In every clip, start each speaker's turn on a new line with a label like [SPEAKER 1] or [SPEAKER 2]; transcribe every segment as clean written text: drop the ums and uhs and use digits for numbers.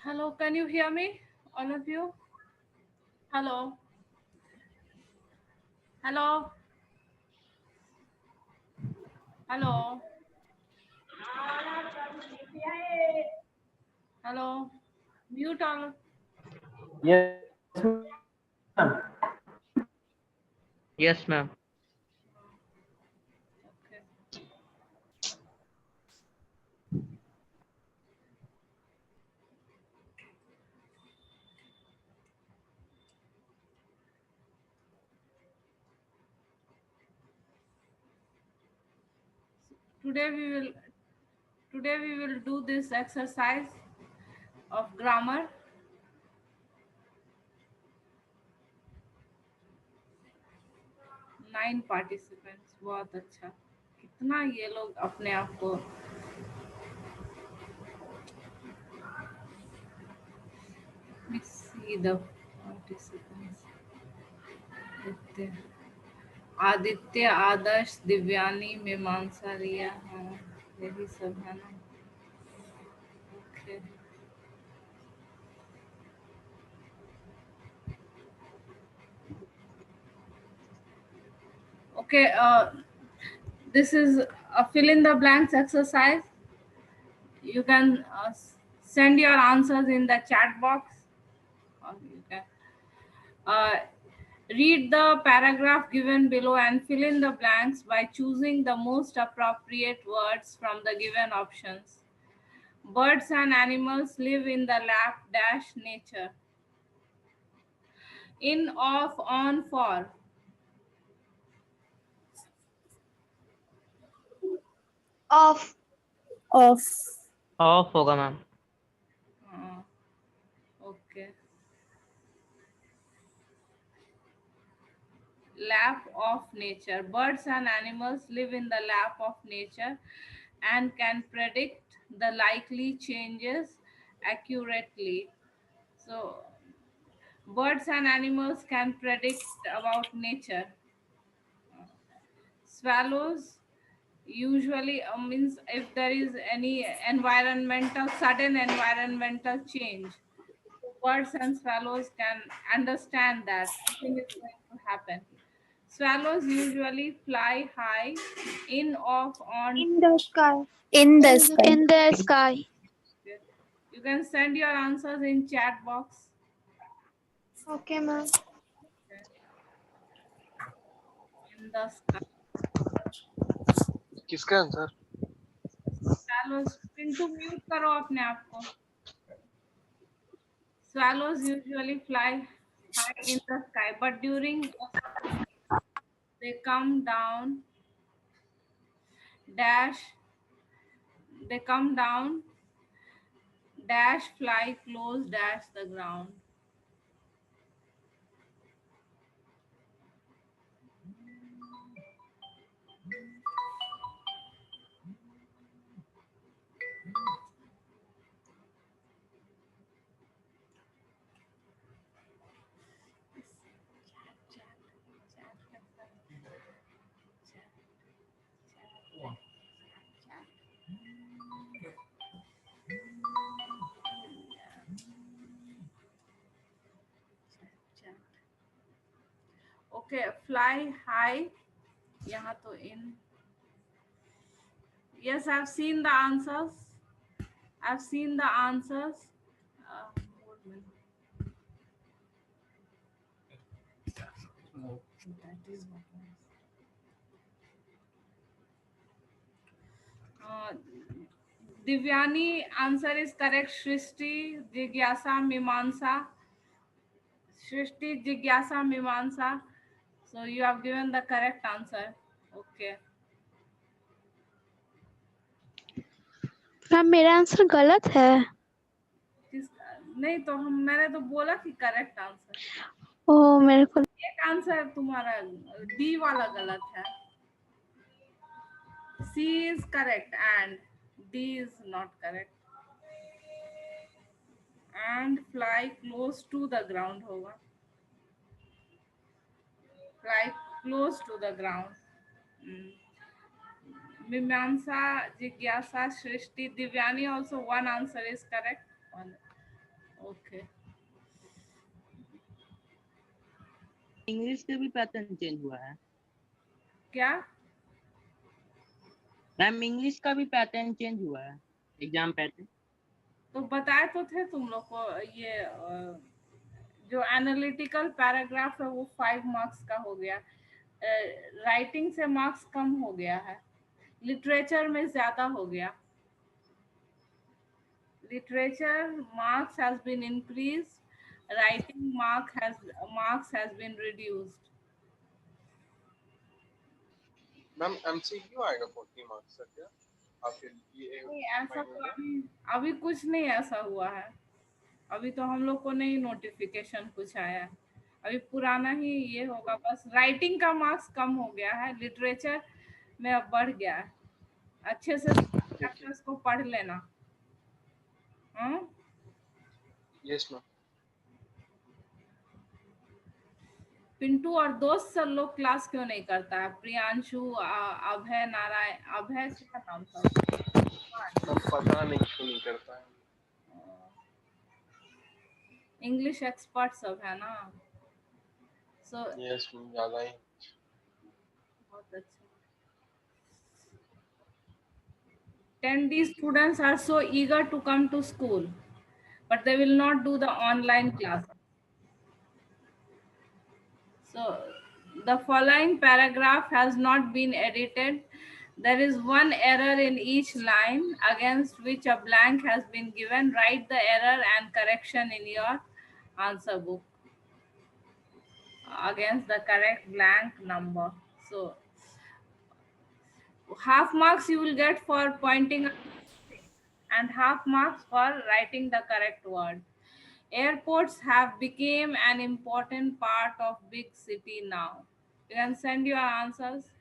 [SPEAKER 1] Hello, can you hear me? All of you? Hello? Hello? Hello? Hello? Mute all.
[SPEAKER 2] Yes, ma'am.
[SPEAKER 3] Yes, ma'am.
[SPEAKER 1] Okay. Today we will today we will do this exercise of grammar. 9 participants. बहुत अच्छा. कितना ये लोग अपने आप को Let me see the participants. Aditya, आदर्श, दिव्यानी, मीमांसा, रिया. हाँ, यही सब है ना. Okay. Okay, this is a fill in the blanks exercise. You can send your answers in the chat box. Or you can uh, read the paragraph given below and fill in the blanks by choosing the most appropriate words from the given options. Birds and animals live in the lap dash nature. In, off, on, for.
[SPEAKER 4] Off.
[SPEAKER 5] Off.
[SPEAKER 3] Of होगा ma'am.
[SPEAKER 1] Okay. Lap of nature. Birds and animals live in the lap of nature and can predict the likely changes accurately. So, birds and animals can predict about nature. Swallows usually means if there is any sudden environmental change, birds and swallows can understand that something is going to happen. Swallows usually fly high, in, off, on.
[SPEAKER 4] In the sky.
[SPEAKER 5] In the sky.
[SPEAKER 4] In the sky.
[SPEAKER 1] You can send your answers in chat box.
[SPEAKER 4] Okay, ma'am.
[SPEAKER 1] In the sky.
[SPEAKER 6] किसका answer?
[SPEAKER 1] Swallows. Pintu mute करो अपने आप को. Swallows usually fly high in the sky, but during they come down, dash, they come down, dash, fly, close, dash the ground. Okay, fly high. यहाँ तो in. Yes, I've seen the answers. I've seen the answers. One minute. That is what Divyani answer is correct. Shrishti, Jigyasa, Mimamsa. Shrishti, Jigyasa, Mimamsa. So you have given the correct answer. Okay.
[SPEAKER 4] Ma'am मेरा answer गलत है.
[SPEAKER 1] नहीं तो मैंने तो बोला कि correct answer.
[SPEAKER 4] ओह मेरे को
[SPEAKER 1] एक आंसर तुम्हारा डी वाला गलत है. C is correct and D is not correct. And fly close to the ground होगा. Fly close to the ground. Mimamsa, Jigyasa, Shrishti, Divyani also one answer is correct. One. Okay
[SPEAKER 3] English के भी pattern change हुआ है
[SPEAKER 1] क्या?
[SPEAKER 3] Ma'am, English का भी pattern change हुआ है, एग्जाम पैटर्न।
[SPEAKER 1] तो बताए तो थे तुम लोग को, ये जो एनालिटिकल पैराग्राफ है वो 5 मार्क्स का हो गया, राइटिंग से मार्क्स कम हो गया है, लिटरेचर में ज्यादा हो गया। Literature marks has been increased, writing marks has been reduced.
[SPEAKER 2] Ma'am MCQ आएगा 40 मार्क्स का क्या आपके लिए?
[SPEAKER 1] नहीं, ऐसा तो अभी कुछ नहीं ऐसा हुआ है। अभी तो हम लोग को नहीं नोटिफिकेशन कुछ आया है, अभी पुराना ही ये होगा। बस राइटिंग का मार्क्स कम हो गया है, लिटरेचर में अब बढ़ गया है। अच्छे से चैप्टर्स को पढ़ लेना।
[SPEAKER 2] Yes ma'am.
[SPEAKER 1] पिंटू और दोस्त सब लोग क्लास क्यों नहीं करता है? प्रियांशु, अभय, नारायण, अभय क्या नाम था?
[SPEAKER 2] मैम पता नहीं क्यों नहीं करता है।
[SPEAKER 1] इंग्लिश एक्सपर्ट सब है ना, सो
[SPEAKER 2] यस मैम, ज्यादा ही।
[SPEAKER 1] बहुत अच्छा। 10D students are so eager to come to school, but they will not do the online class. So the following paragraph has not been edited. There is one error in each line against which a blank has been given. Write the error and correction in your answer book against the correct blank number. So half marks you will get for pointing and half marks for writing the correct word. Airports have become an important part of big city now. You can send your answers.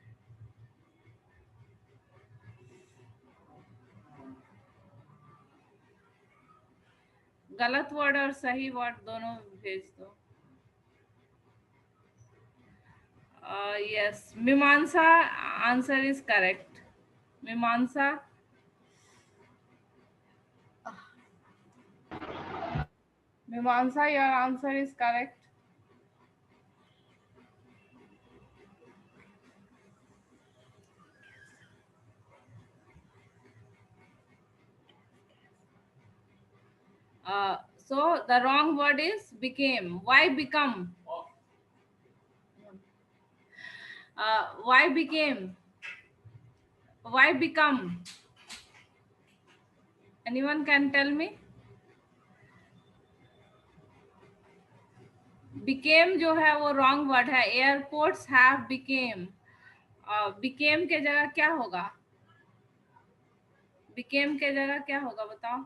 [SPEAKER 1] गलत word और सही word दोनों भेज दो। Yes, Mimamsa answer is correct. Mimamsa. Mimamsa, your answer is correct. So the wrong word is became. Why become? Why became? Why become? Anyone can tell me? Became जो है वो wrong word है. Airports have became. Became के जगह क्या होगा? Became के जगह क्या होगा बताओ?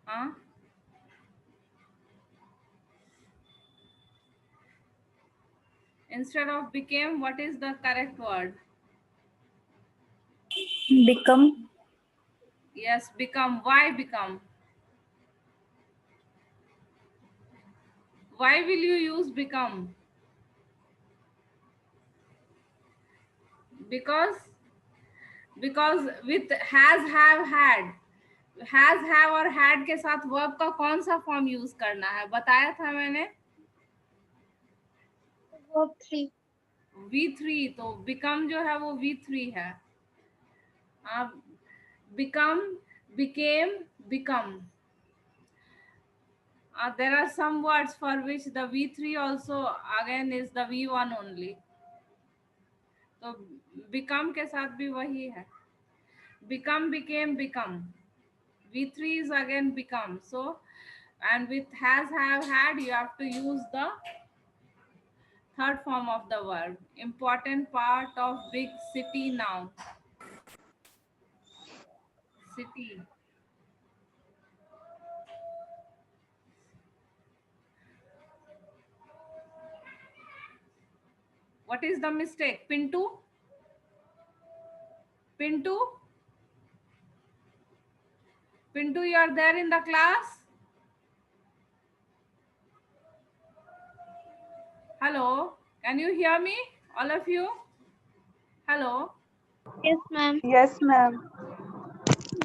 [SPEAKER 1] हाँ? Instead of became, what is the correct word?
[SPEAKER 5] Become.
[SPEAKER 1] Yes, become. Why become? Why will you use become? Because with has, have, had, has, have और had के साथ verb का कौन सा फॉर्म यूज करना है बताया था मैंने?
[SPEAKER 4] Verb 3.
[SPEAKER 1] V3, तो become जो है वो V3 है। Become, became, become. There are some words for which the V3 also again is the V1 only. तो become के साथ भी वही है। Become, became, become. V3 is again become. So, and with has, have, had, you have to use the third form of the verb. Important part of big city now. City. What is the mistake? Pintu? Pintu? Pintu, you are there in the class? Hello? Can you hear me? All of you? Hello?
[SPEAKER 4] Yes, ma'am.
[SPEAKER 5] Yes, ma'am.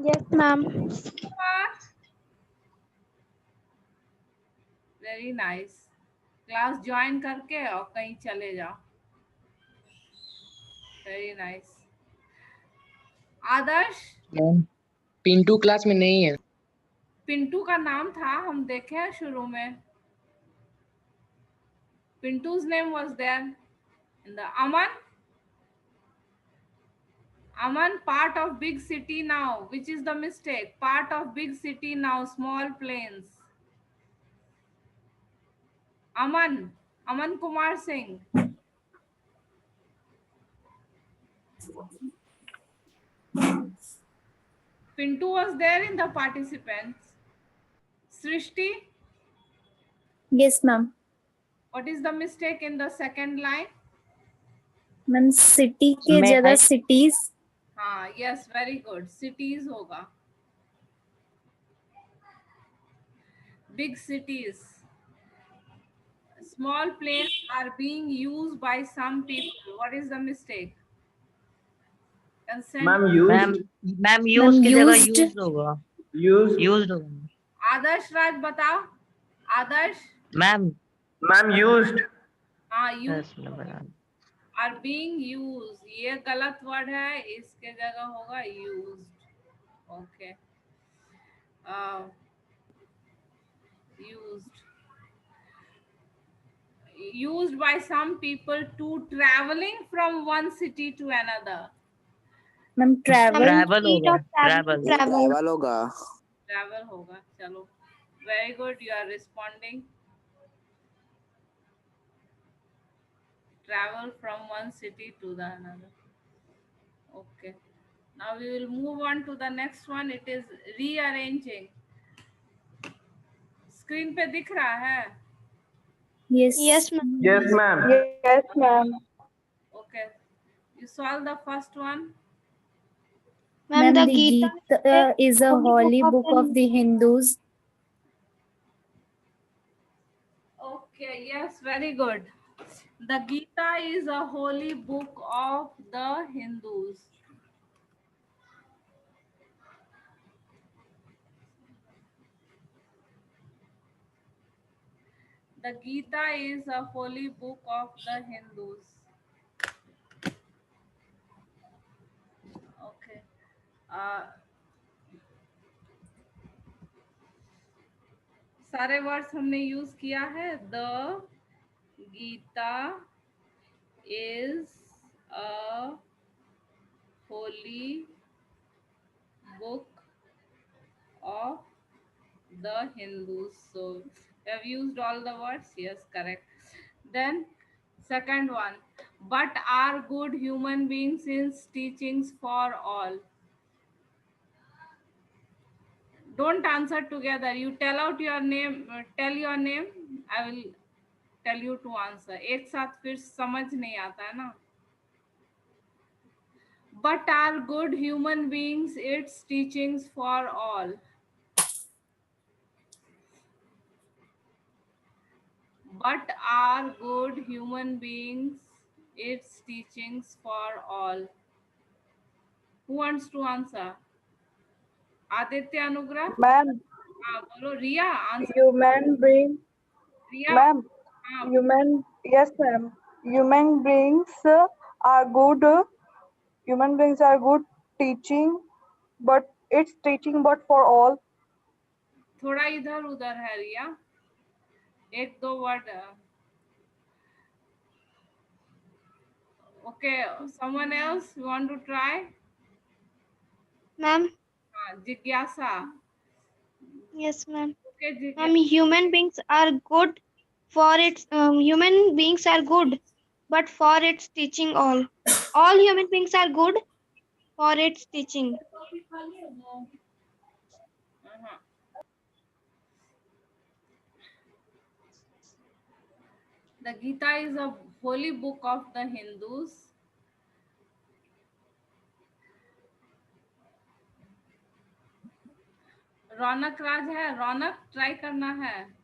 [SPEAKER 4] Yes, ma'am.
[SPEAKER 1] Kumar? Very nice. Class join करके और कहीं चले जाओ। Very nice. Adarsh,
[SPEAKER 3] ma'am Pintu class में नहीं है।
[SPEAKER 1] पिंटू का नाम था, हम देखे हैं शुरू में। Pintu's name was there in the Aman. Aman, part of big city now. Which is the mistake? Part of big city now, small planes. Aman, Aman Kumar Singh. Pintu was there in the participants. Srishti,
[SPEAKER 5] Yes, ma'am.
[SPEAKER 1] what is the mistake in the second line?
[SPEAKER 5] Ma'am, city के
[SPEAKER 3] मैं-
[SPEAKER 5] जगह cities.
[SPEAKER 1] हाँ, yes, very good. Cities होगा. Big cities. Small planes are being used by some people. What is the mistake? Consent.
[SPEAKER 6] Ma'am
[SPEAKER 3] ma'am
[SPEAKER 6] used
[SPEAKER 3] ma'am use की जगह
[SPEAKER 5] used.
[SPEAKER 3] Use होगा।
[SPEAKER 6] Used
[SPEAKER 3] use होगा
[SPEAKER 1] आदर्श राज बताओ। आदर्श,
[SPEAKER 3] मैम।
[SPEAKER 6] मैम यूज्ड
[SPEAKER 1] हाँ, use
[SPEAKER 3] yes ma'am.
[SPEAKER 1] Are being use, ये गलत word है, इसके जगह होगा used. Okay, used, used by some people to traveling from one city to another.
[SPEAKER 5] Ma'am, travel.
[SPEAKER 3] Travel
[SPEAKER 4] Speed
[SPEAKER 3] होगा।
[SPEAKER 4] of travel.
[SPEAKER 3] ट्रैवल
[SPEAKER 7] ट्रैवल होगा।
[SPEAKER 1] Travel होगा। चलो, very good, you are responding. Travel from one city to the another. Okay, now we will move on to the next one. It is rearranging. Screen पे दिख रहा है?
[SPEAKER 5] Yes.
[SPEAKER 4] Yes, ma'am.
[SPEAKER 6] Yes ma'am
[SPEAKER 8] Yes, ma'am.
[SPEAKER 1] Okay, you solve the first one.
[SPEAKER 4] Ma'am,
[SPEAKER 5] Ma'am,
[SPEAKER 4] the
[SPEAKER 5] the
[SPEAKER 4] Gita
[SPEAKER 5] Gita is a holy book of the Hindus.
[SPEAKER 1] Okay, yes, very good. The Gita is a holy book of the Hindus. The Gita is a holy book of the Hindus. Okay. सारे words हमने use किया है। The Gita is a holy book of the Hindus. So we have used all the words. Yes, correct. Then second one, but are good human beings in teachings for all. Don't answer together. You tell out your name. Tell your name. I will tell you to answer. एक साथ फिर समझ नहीं आता है ना. But are good human beings its teachings for all. But are good human beings its teachings for all. Who wants to answer? Aditya, Anugrah?
[SPEAKER 8] Ma'am,
[SPEAKER 1] हाँ बोलो। रिया आंसर।
[SPEAKER 8] human being,
[SPEAKER 1] रिया,
[SPEAKER 8] ma'am,
[SPEAKER 1] हाँ
[SPEAKER 8] yes, ma'am. Human beings are good. Human beings are good teaching, but it's teaching, but for all.
[SPEAKER 1] थोड़ा इधर उधर है रिया, एक दो word. Okay, someone else you want to try?
[SPEAKER 4] Ma'am.
[SPEAKER 1] हाँ, जिज्ञासा।
[SPEAKER 4] Yes, ma'am.
[SPEAKER 1] ओके,
[SPEAKER 4] Ma'am,
[SPEAKER 1] जिज्ञासा।
[SPEAKER 4] human beings are good for its human beings are good, but for its teaching all. All human beings are good for its teaching.
[SPEAKER 1] The Gita is a holy book of the Hindus. रौनक राज है। रौनक, try करना है।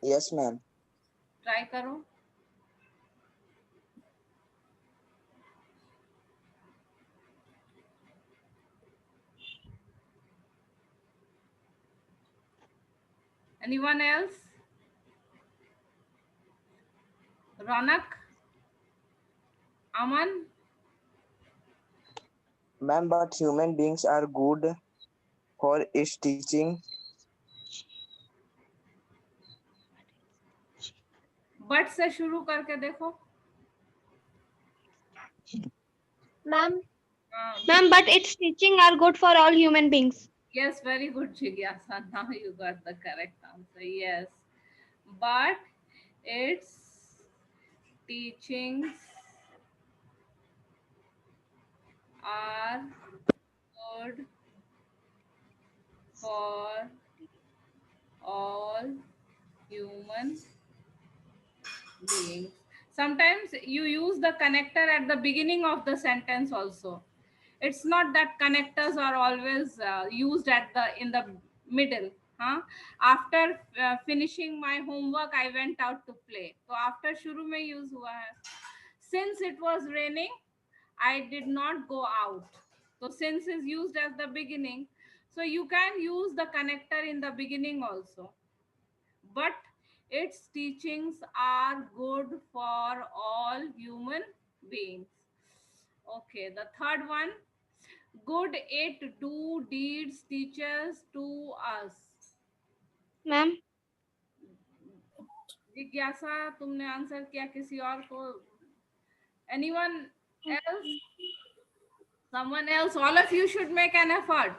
[SPEAKER 7] Yes ma'am.
[SPEAKER 1] Try करो। Anyone else? Ronak, Aman,
[SPEAKER 7] Ma'am, but human beings are good for its teaching.
[SPEAKER 1] But से शुरू करके देखो.
[SPEAKER 4] Ma'am, but its teaching are good for all human beings.
[SPEAKER 1] Yes, very good, Jigyasa. Now you got the correct answer. Yes, but its teachings are good for all human beings. Sometimes you use the connector at the beginning of the sentence also. It's not that connectors are always used at the in the middle. Huh? After finishing my homework, I went out to play. So after शुरू में use हुआ है. Since it was raining, I did not go out. So since is used as the beginning. So you can use the connector in the beginning also. But its teachings are good for all human beings. Okay, the third one. Good it do deeds teaches to us.
[SPEAKER 4] Ma'am,
[SPEAKER 1] जिज्ञासा तुमने answer किया, किसी और को? Anyone else? Someone else? All of you should make an effort.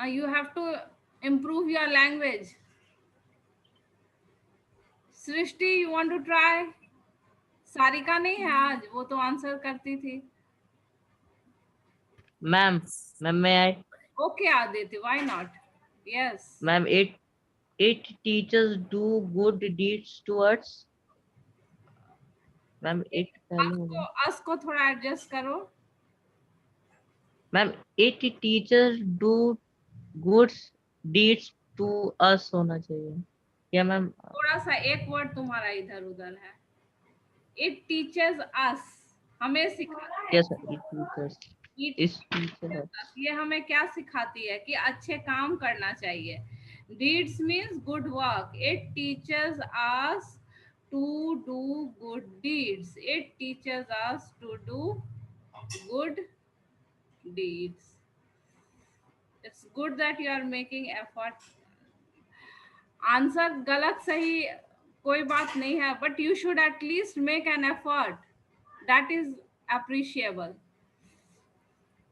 [SPEAKER 1] You have to improve your language. Srishti, you want to try? Sarika नहीं है आज, वो तो आंसर करती थी.
[SPEAKER 3] Ma'am, may I?
[SPEAKER 1] Okay, Aditi, why not? Yes.
[SPEAKER 3] Ma'am, it teachers do good deeds towards. Ma'am, it
[SPEAKER 1] us को थोड़ा adjust करो.
[SPEAKER 3] Ma'am, it teachers do good deeds to us होना चाहिए. Yeah, ma'am.
[SPEAKER 1] थोड़ा सा एक वर्ड तुम्हारा इधर उधर है. It teaches us, हमें सिखाता है.
[SPEAKER 3] Yes, sir, it teachers.
[SPEAKER 1] It
[SPEAKER 3] teaches us.
[SPEAKER 1] ये हमें क्या सिखाती है कि अच्छे काम करना चाहिए. Deeds means good work. It teaches us to do good deeds. It teaches us to do good deeds. It's good that you are making effort. Answer गलत सही कोई बात नहीं है, but you should at least make an effort. That is appreciable.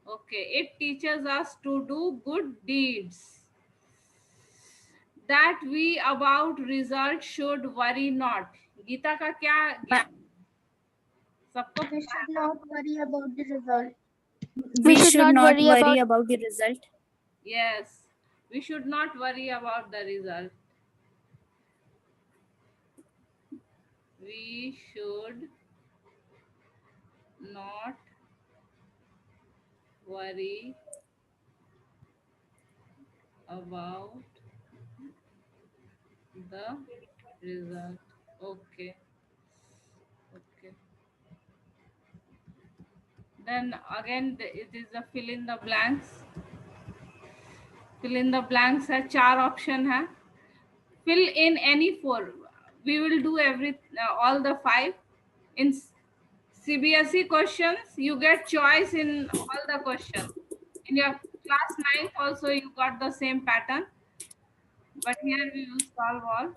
[SPEAKER 1] Okay, it teaches us to do good deeds. That we about result should worry not. Gita का क्या सबको?
[SPEAKER 4] we should not worry about the result.
[SPEAKER 5] We should not worry about the result.
[SPEAKER 1] Yes, we should not worry about the result. We should not worry about the result. Okay. Okay. Then again, it is a fill in the blanks. Fill in the blanks है, 4 option है. Fill in any 4. We will do all the 5. In CBSE questions, you get choice in all the questions. In your class 9 also, you got the same pattern. But here we will solve all.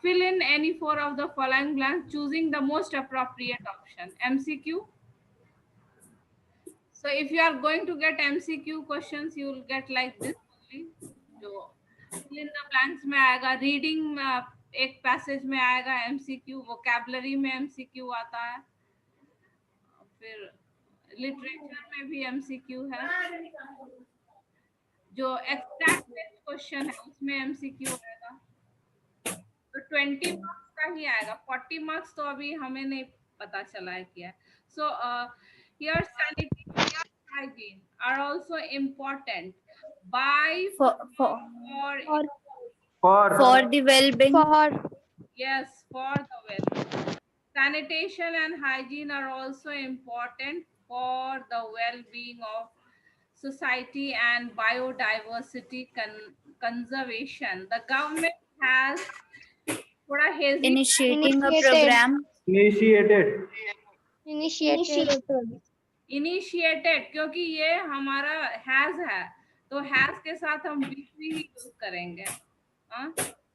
[SPEAKER 1] Fill in any 4 of the following blanks, choosing the most appropriate option. MCQ. So if you are going to get MCQ questions, you will get like this only. जो fill in the blanks में आएगा, reading एक passage में आएगा MCQ, vocabulary में MCQ आता है, फिर literature में भी MCQ है, जो extract क्वेश्चन है उसमें MCQ आएगा. तो 20 मार्क्स का ही आएगा. 40 मार्क्स तो अभी हमें नहीं पता चला है क्या. So here sanitary and hygiene are also important. By
[SPEAKER 5] For the well-being.
[SPEAKER 1] Yes, for the well. Sanitation and hygiene are also important for the well-being of society and biodiversity conservation. The government has थोड़ा hazy
[SPEAKER 5] Initiating a
[SPEAKER 4] Initiated.
[SPEAKER 5] program.
[SPEAKER 6] Initiated.
[SPEAKER 4] Initiated.
[SPEAKER 1] Initiated, क्योंकि ये हमारा has है तो has के साथ हम V3 ही use करेंगे.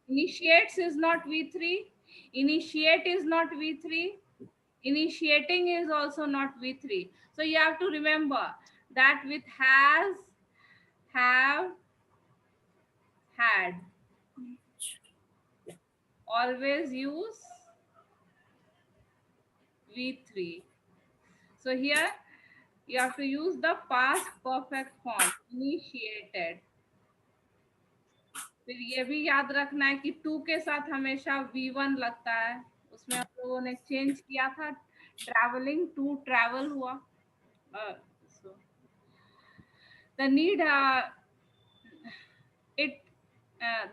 [SPEAKER 1] Initiates is not V3, initiate is not V3, initiating is also not V3. So you have to remember that with has, have, had, always use V3. So here you have to use the past perfect form, initiated. फिर ये भी याद रखना है कि to के साथ हमेशा V1 लगता है. उसमें हम लोगों ने चेंज किया था, ट्रैवलिंग टू ट्रैवल हुआ. So the need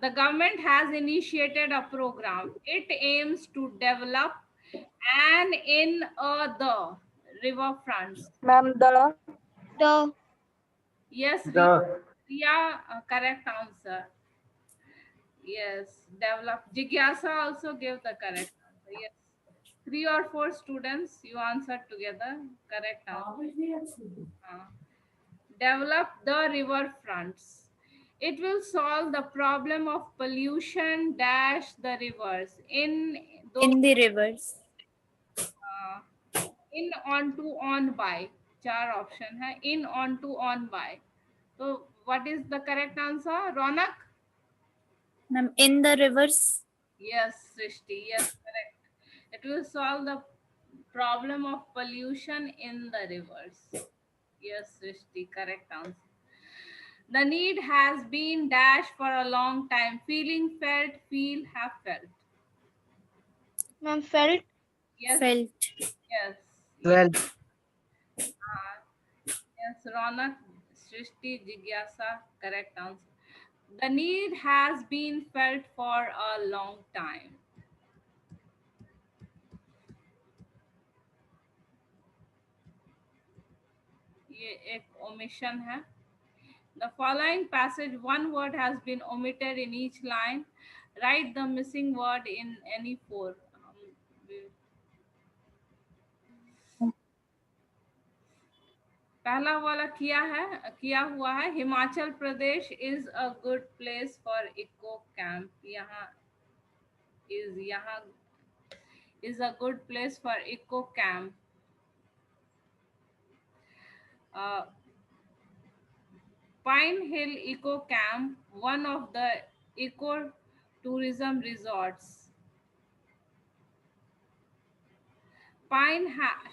[SPEAKER 1] the government has initiated a program. It aims to develop an in the riverfronts.
[SPEAKER 8] Ma'am,
[SPEAKER 4] The.
[SPEAKER 1] Yes,
[SPEAKER 6] The.
[SPEAKER 1] Riya, correct answer. Yes, develop. Jigyasa also gave the correct answer. Yes. 3 or 4 students, you answered together. Correct answer. Develop the riverfronts. It will solve the problem of pollution dash the rivers in
[SPEAKER 5] In the rivers.
[SPEAKER 1] in, on to, on by. 4 option है. In, on to, on by. So what is the correct answer? Ronak?
[SPEAKER 5] Ma'am, in the rivers.
[SPEAKER 1] Yes, Srishti. Yes, correct. It will solve the problem of pollution in the rivers. Yes, Srishti. Correct answer. The need has been dashed for a long time. Feeling, felt, feel, have felt.
[SPEAKER 4] Ma'am, felt.
[SPEAKER 1] Yes.
[SPEAKER 5] Felt.
[SPEAKER 1] Yes.
[SPEAKER 7] Well,
[SPEAKER 1] Yes, Ronak, Srishti, Jigyasa, correct answer. The need has been felt for a long time. ये एक omission है. The following passage, one word has been omitted in each line. Write the missing word in any 4. पहला वाला किया हुआ है. Himachal Pradesh is a good place for eco camp. यहाँ is a good place for eco camp. Pine Hill Eco Camp, one of the eco tourism resorts.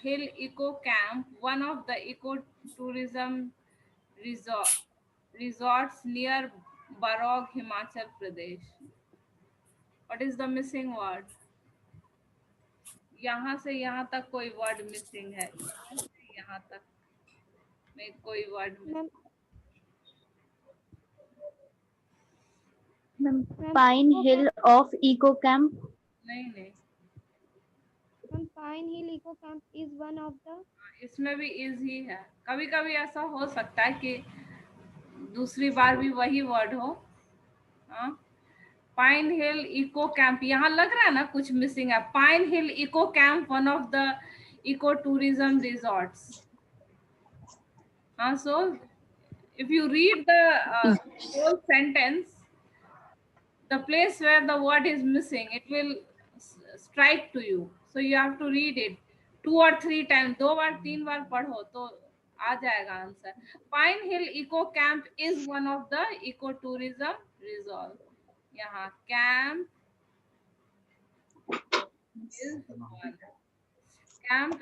[SPEAKER 1] Hill Eco Camp, one of the eco tourism resorts near Barog, Himachal Pradesh. What is the missing word? यहाँ से यहाँ तक कोई word missing है. यहाँ से यहाँ तक में कोई word
[SPEAKER 5] Pine Hill of Eco Camp.
[SPEAKER 1] नहीं.
[SPEAKER 4] Ma'am, Pine Hill Eco Camp is one of the.
[SPEAKER 1] इसमें भी इज ही है. कभी कभी ऐसा हो सकता है कि दूसरी बार भी वही वर्ड हो. पाइन हिल इको कैंप, यहाँ लग रहा है ना कुछ मिसिंग है. Pine hill eco camp, one of the eco tourism resorts. So if you read the whole sentence, the place where the word is missing, it will strike to you. So you have to read it 2 or 3 times. 2 बार 3 बार पढ़ो तो आ जाएगा answer. Pine hill eco camp is one of the eco tourism resort. यहाँ camp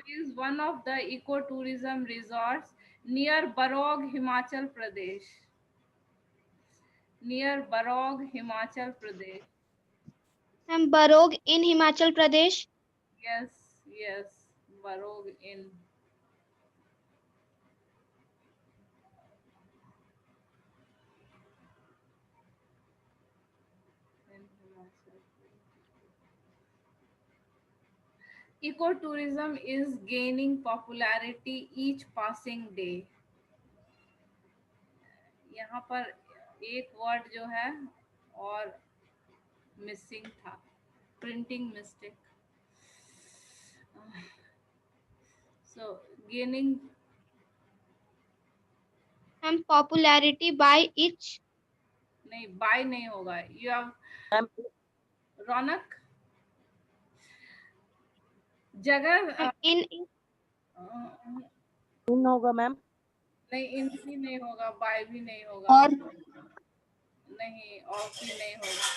[SPEAKER 1] is one of the eco-tourism resorts near Barog, Himachal Pradesh. Near Barog, Himachal Pradesh.
[SPEAKER 4] Ma'am, Barog in Himachal Pradesh.
[SPEAKER 1] Yes, Barog in. Ecotourism is gaining popularity each passing day. यहाँ पर एक word जो है और missing था. printing mistake. So gaining,
[SPEAKER 4] And popularity by each.
[SPEAKER 1] नहीं by नहीं होगा. You have
[SPEAKER 3] मैम
[SPEAKER 1] रौनक जगह
[SPEAKER 4] In
[SPEAKER 3] इन होगा मैम.
[SPEAKER 1] नहीं, इन भी नहीं होगा, बाय भी नहीं होगा,
[SPEAKER 5] और
[SPEAKER 1] नहीं, और भी नहीं होगा.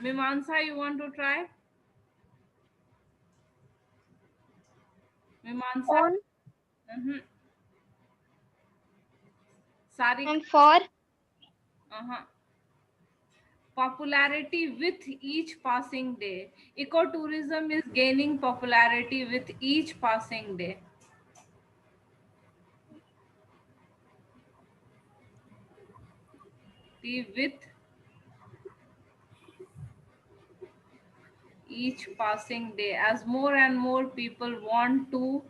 [SPEAKER 1] मीमांसा, you want to try? मीमांसा.
[SPEAKER 4] on
[SPEAKER 1] सारी
[SPEAKER 4] and for.
[SPEAKER 1] Popularity with each passing day. Ecotourism is gaining popularity with each passing day. With each passing day, as more and more people want to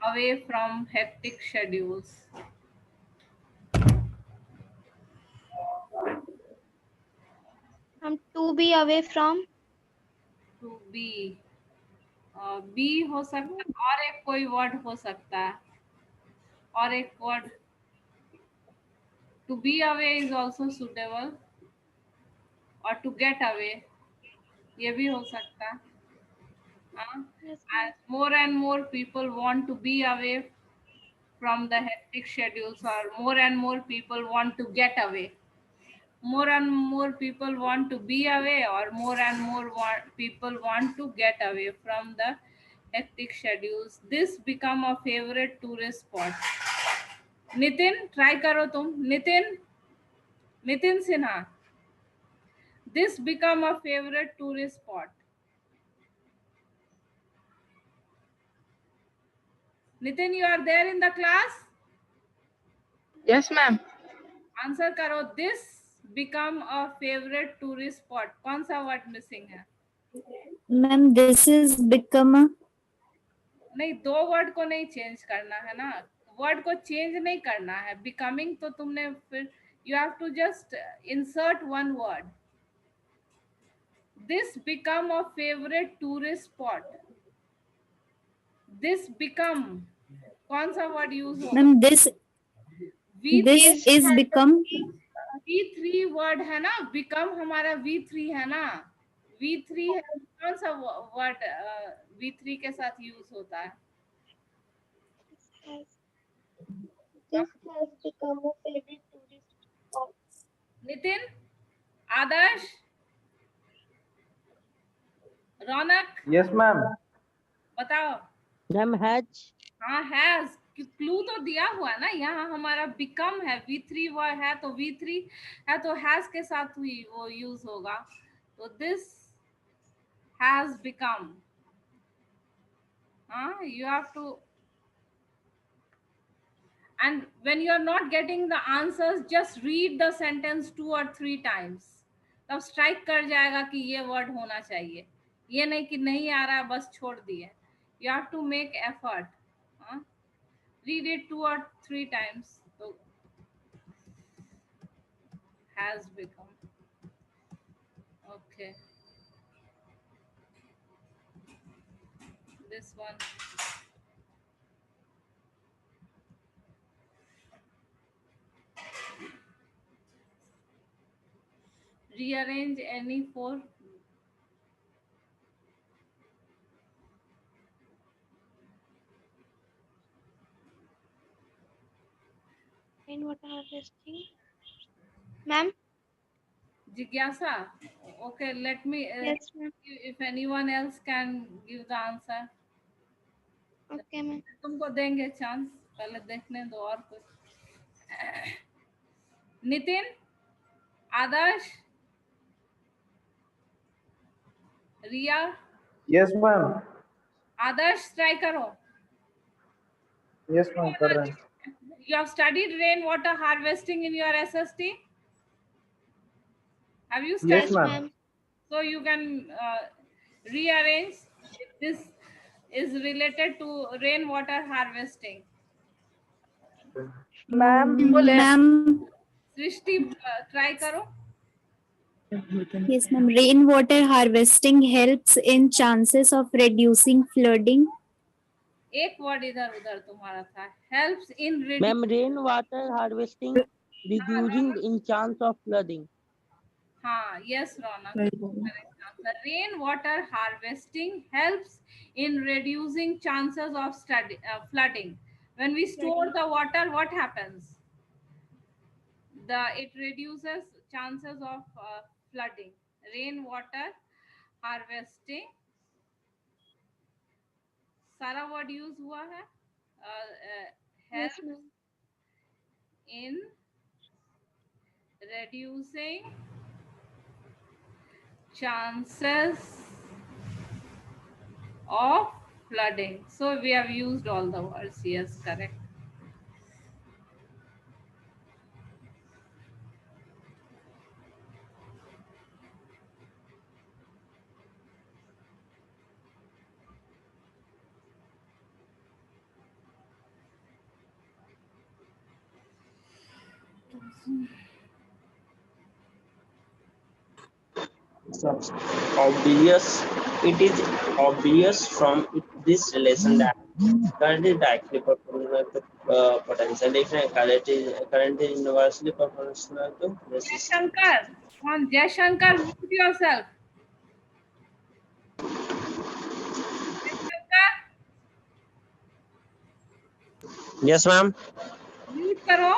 [SPEAKER 1] away from hectic schedules.
[SPEAKER 4] To be away from.
[SPEAKER 1] To be be हो सकता है, और एक कोई word हो सकता है, और एक word. To be away is also suitable, और to get away ये भी हो सकता है. As more and more people want to be away from the hectic schedules, or more and more people want to get away. More and more people want to be away, or more and more people want to get away from the hectic schedules. This become a favorite tourist spot. Nitin, try करो तुम. Nitin Sinha. This become a favorite tourist spot. Nitin, you are there in the class?
[SPEAKER 8] Yes, ma'am.
[SPEAKER 1] Answer करो. This become a favorite tourist spot. कौन सा word missing है?
[SPEAKER 5] Ma'am this is become
[SPEAKER 1] नहीं, दो word को नहीं चेंज करना है ना, वर्ड को चेंज नहीं करना है. बिकमिंग तो तुमने फिर you have to just insert one word. This become a favourite tourist spot. This become कौन सा वर्ड यूज होगा?
[SPEAKER 5] Ma'am this is become
[SPEAKER 1] V3 word है ना, बिकम हमारा V3 है ना. V3 है, कौन सा वर्ड V3 के साथ यूज होता है?
[SPEAKER 4] This has become a favorite tourist spot.
[SPEAKER 1] Nitin, Adarsh, Raunak,
[SPEAKER 6] Yes, ma'am.
[SPEAKER 1] बताओ.
[SPEAKER 3] Ma'am has.
[SPEAKER 1] हाँ, हैज. क्लू तो दिया हुआ है ना, यहाँ हमारा बिकम है, V3 वर्ड है, तो V3 है तो हैज के साथ ही वो यूज होगा. तो this has become. You have to, and when you are not getting the answers, just read the sentence 2 or 3 times. तब स्ट्राइक कर जाएगा कि ये वर्ड होना चाहिए. ये नहीं कि नहीं आ रहा है बस छोड़ दिए. You have to make effort. Read it 2 or 3 times. So has become. Okay. This one. Rearrange any 4.
[SPEAKER 4] Rainwater harvesting. Ma'am?
[SPEAKER 1] Jigyasa. Okay, let me
[SPEAKER 4] Yes, ma'am.
[SPEAKER 1] if anyone else can give the answer.
[SPEAKER 4] Okay, ma'am.
[SPEAKER 1] तुमको देंगे chance, पहले देखने दो और कुछ. नितिन, आदर्श, रिया.
[SPEAKER 6] Yes, ma'am.
[SPEAKER 1] आदर्श, try करो.
[SPEAKER 6] Yes, ma'am. कर रहे हैं.
[SPEAKER 1] You have studied rainwater harvesting in your SST? Have you studied?
[SPEAKER 6] Yes, ma'am.
[SPEAKER 4] Ma'am.
[SPEAKER 1] So you can rearrange. This is related to rainwater harvesting.
[SPEAKER 8] Ma'am,
[SPEAKER 5] ma'am
[SPEAKER 1] Srishti, try करो.
[SPEAKER 5] Yes, ma'am. Rainwater harvesting helps in chances of reducing flooding.
[SPEAKER 1] एक word इधर उधर तुम्हारा था, helps in
[SPEAKER 9] Ma'am, rainwater harvesting reducing in chance of flooding.
[SPEAKER 1] हाँ, yes, Ronak. Correct answer. Rainwater harvesting helps in reducing chances of flooding. When we store the water, what happens? It reduces chances of flooding. Rainwater harvesting. सारा word use हुआ है.
[SPEAKER 4] Yes,
[SPEAKER 1] Helps
[SPEAKER 4] ma'am.
[SPEAKER 1] in reducing chances of flooding. So we have used all the words. Yes, correct.
[SPEAKER 9] Obvious. It is obvious from this relation that current is directly proportional to potential difference. Current is inversely proportional to resistance.
[SPEAKER 1] Shankar, on Shankar, mute yourself. Shankar,
[SPEAKER 9] Yes, ma'am.
[SPEAKER 1] mute करो.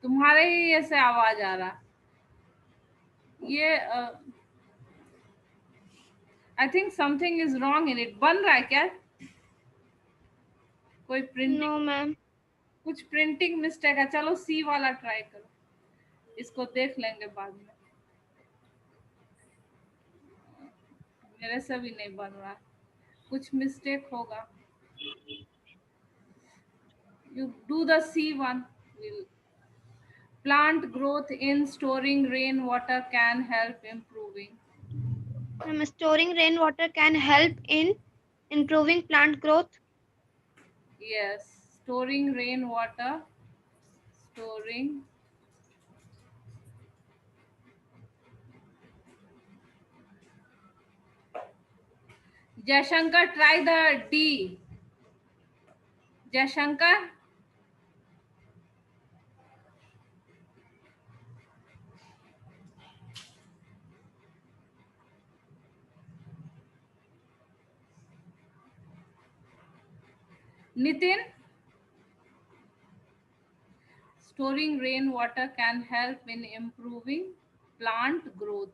[SPEAKER 1] तुम्हारे ही ऐसे आवाज आ रहा. ये I think something is wrong in it. बन रहा है क्या? कोई प्रिंटिंग,
[SPEAKER 4] No, ma'am.
[SPEAKER 1] कुछ प्रिंटिंग मिस्टेक है. चलो सी वाला ट्राई करो. इसको देख लेंगे बाद में. मेरे से भी नहीं बन रहा. कुछ मिस्टेक होगा. You do the C1. Plant growth in storing rainwater can help improving.
[SPEAKER 4] Storing rainwater can help in improving plant growth.
[SPEAKER 1] Yes, storing rainwater. Storing Jashankar, try the D. Jashankar. Nitin. Storing rainwater can help in improving plant growth.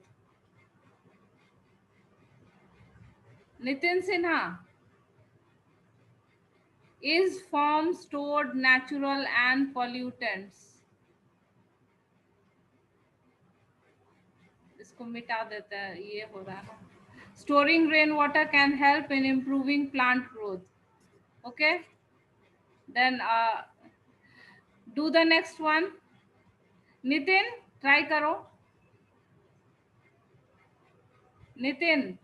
[SPEAKER 1] Nitin Sinha. Is form stored natural and pollutants? इसको मिटा देते हैं, ये हो रहा है ना. Storing rainwater can help in improving plant growth. Okay. Then do the next one. Nitin, try करो. Nitin.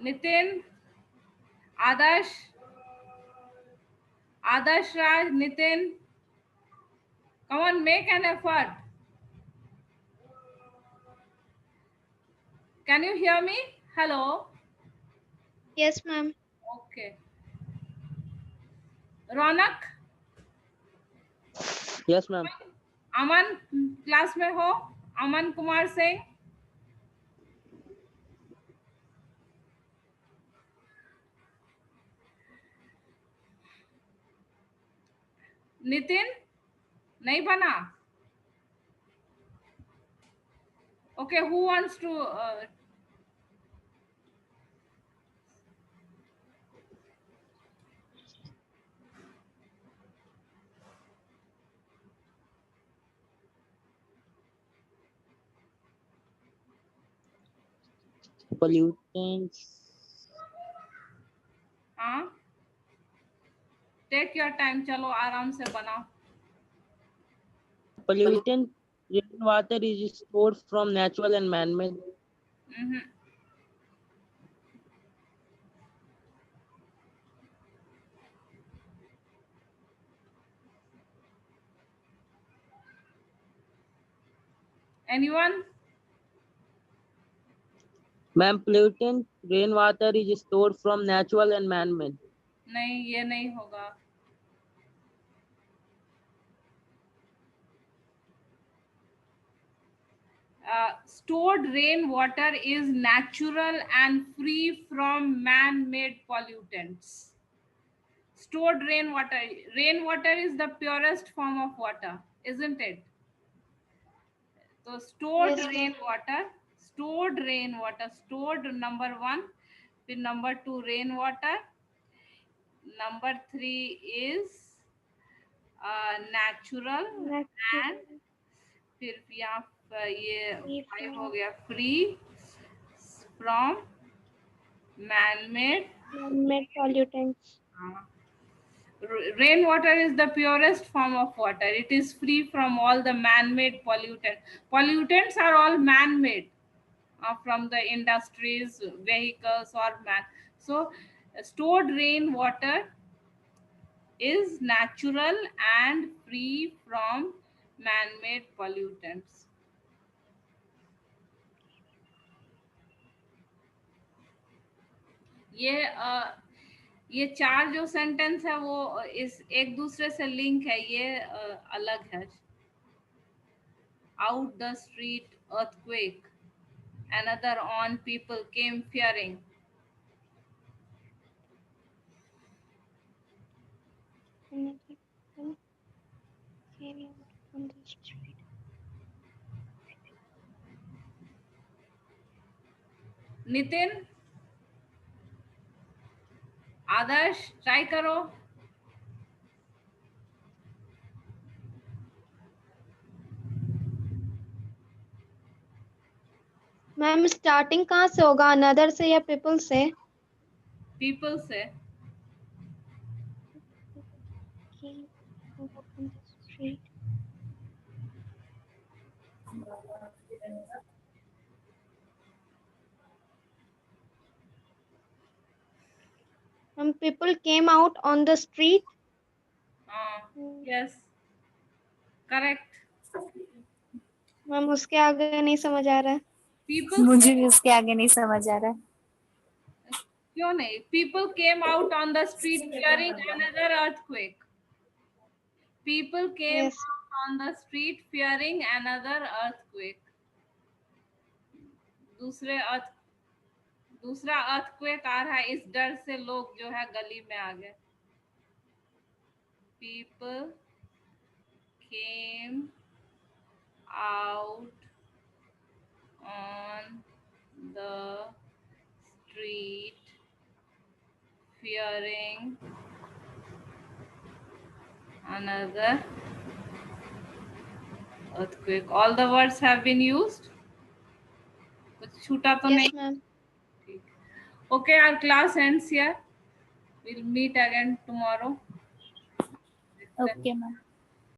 [SPEAKER 1] Nitin. Adarsh. Adarsh Raj. Nitin. Come on, make an effort. Can you hear me? Hello.
[SPEAKER 4] Yes, ma'am.
[SPEAKER 1] Okay. Ronak.
[SPEAKER 9] Yes, ma'am.
[SPEAKER 1] Aman class में हो? अमन कुमार सिंह. नितिन नहीं बना. Okay, who wants to
[SPEAKER 9] Pollutants.
[SPEAKER 1] हाँ, take your time. चलो आराम से बनाओ.
[SPEAKER 9] Pollutant rainwater is stored from natural and man-made.
[SPEAKER 1] Anyone?
[SPEAKER 3] Ma'am, pollutant rainwater is stored from natural and man-made.
[SPEAKER 1] नहीं, ये नहीं होगा. Stored rainwater is natural and free from man-made pollutants. Stored rainwater. Rainwater is the purest form of water, isn't it? So stored
[SPEAKER 4] Yes, ma'am.
[SPEAKER 1] rainwater, stored number 1, then number 2 rainwater, number 3 is natural, and फिर यहाँ ये
[SPEAKER 4] Free
[SPEAKER 1] 5
[SPEAKER 4] from
[SPEAKER 1] हो गया free from man-made.
[SPEAKER 4] man-made pollutants.
[SPEAKER 1] Rainwater is the purest form of water. It is free from all the man-made pollutants. Pollutants are all man-made from the industries, vehicles, or man. So, stored rainwater is natural and free from man-made pollutants. ये 4 जो sentence है वो इस एक दूसरे से link है, ये अलग है. Out the street, earthquake. Another on, people came fearing.
[SPEAKER 4] Another one came out on the street.
[SPEAKER 1] Nitin, Adarsh, try करो.
[SPEAKER 4] मैम स्टार्टिंग कहाँ से होगा, अनदर से या पीपल से?
[SPEAKER 1] पीपल से.
[SPEAKER 4] Came out on the street. People came out on the street.
[SPEAKER 1] Yes, correct.
[SPEAKER 4] Ma'am उसके आगे नहीं समझ आ रहा है.
[SPEAKER 1] पीपल,
[SPEAKER 5] मुझे भी उसके आगे नहीं समझ आ रहा है.
[SPEAKER 1] क्यों नहीं? People came out on the street fearing another earthquake. People came
[SPEAKER 4] Yes.
[SPEAKER 1] out on the street fearing another earthquake. दूसरा earthquake आ रहा है, इस डर से लोग जो है गली में आ गए. People came out on the street fearing another earthquake. All the words have been used. कुछ छूटा तो नहीं?
[SPEAKER 4] Yes, ma'am.
[SPEAKER 1] Okay, our class ends here. We'll meet again tomorrow.
[SPEAKER 5] Okay, ma'am.